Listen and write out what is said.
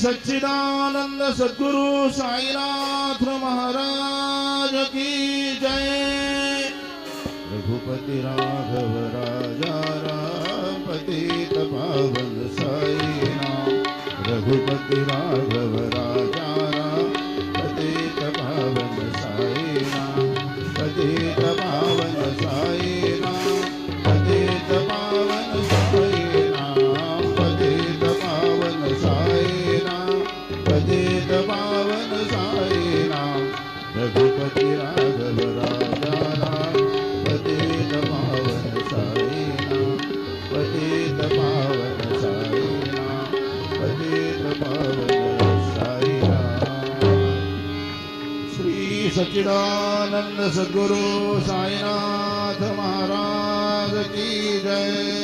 सच्चिदानंद सद्गुरु साईनाथ महाराज की जय। रघुपति राघव राजा राम पतित पावन साई नाम। रघुपति राघव राजा राम पतित पावन साई नाम। पतित पावन साई नाम। पतित पावन साई नाम। पतित पावन साई नाम। पतित पावन साई नाम। रघुपति राघव राजा राम पतित पावन साई नाम। पतित पावन साई नाम। पतित पावन साई नाम। श्री सच्चिदानंद सद्गुरु साईनाथ महाराज की जय।